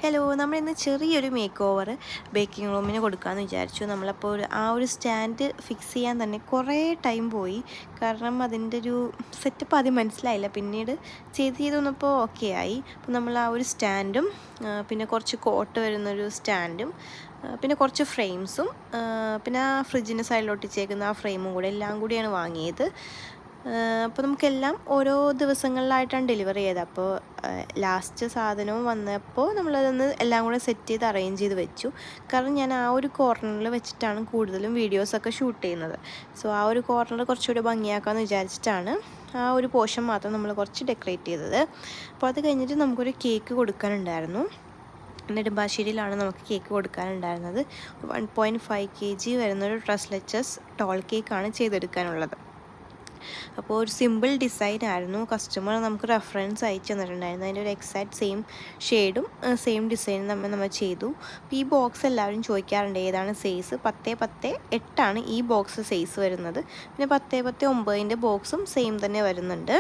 Hello, നമ്മളിന്ന് ചെറിയൊരു make over baking റൂമിന് കൊടുക്കാമെന്ന് വിചാരിച്ചു. നമ്മളപ്പോൾ ആ ഒരു സ്റ്റാൻഡ് ഫിക്സ് ചെയ്യാൻ തന്നെ കുറേ ടൈം പോയി. കാരണം അതിൻ്റെ ഒരു സെറ്റപ്പ് ആദ്യം മനസ്സിലായില്ല. പിന്നീട് ചെയ്ത് വന്നപ്പോൾ ഓക്കെ ആയി. അപ്പോൾ നമ്മൾ ആ ഒരു സ്റ്റാൻഡും പിന്നെ കുറച്ച് കോട്ട് വരുന്നൊരു സ്റ്റാൻഡും പിന്നെ കുറച്ച് ഫ്രെയിംസും പിന്നെ ആ ഫ്രിഡ്ജിൻ്റെ സൈഡിലൊട്ടിച്ചേക്കുന്ന ആ ഫ്രെയിമും കൂടെ എല്ലാം കൂടിയാണ് വാങ്ങിയത്. അപ്പോൾ നമുക്കെല്ലാം ഓരോ ദിവസങ്ങളിലായിട്ടാണ് ഡെലിവറി ചെയ്തത്. അപ്പോൾ ലാസ്റ്റ് സാധനവും വന്നപ്പോൾ നമ്മളതൊന്ന് എല്ലാം കൂടെ സെറ്റ് ചെയ്ത് അറേഞ്ച് ചെയ്ത് വെച്ചു. കാരണം ഞാൻ ആ ഒരു കോർണറിൽ വെച്ചിട്ടാണ് കൂടുതലും വീഡിയോസൊക്കെ ഷൂട്ട് ചെയ്യുന്നത്. സോ ആ ഒരു കോർണർ കുറച്ചുകൂടി ഭംഗിയാക്കാമെന്ന് വിചാരിച്ചിട്ടാണ് ആ ഒരു പോർഷൻ മാത്രം നമ്മൾ കുറച്ച് ഡെക്കറേറ്റ് ചെയ്തത്. അപ്പോൾ അത് കഴിഞ്ഞിട്ട് നമുക്കൊരു കേക്ക് കൊടുക്കാനുണ്ടായിരുന്നു. നെടുമ്പാശ്ശേരിയിലാണ് നമുക്ക് കേക്ക് കൊടുക്കാനുണ്ടായിരുന്നത്. 1.5 kg വരുന്നൊരു ട്രസ്ലെച്ചസ് ടോൾ കേക്കാണ് ചെയ്തെടുക്കാനുള്ളത്. അപ്പോൾ ഒരു സിമ്പിൾ ഡിസൈൻ ആയിരുന്നു. കസ്റ്റമർ നമുക്ക് റെഫറൻസ് അയച്ചു തന്നിട്ടുണ്ടായിരുന്നു. അതിൻ്റെ ഒരു എക്സാക്റ്റ് സെയിം ഷെയ്ഡും സെയിം ഡിസൈനും നമ്മൾ ചെയ്തു. അപ്പോൾ ഈ ബോക്സ് എല്ലാവരും ചോദിക്കാറുണ്ട് ഏതാണ് സൈസ്. 10x8 ഈ ബോക്സ് സൈസ് വരുന്നത്. പിന്നെ 10x9 ബോക്സും സെയിം തന്നെ വരുന്നുണ്ട്.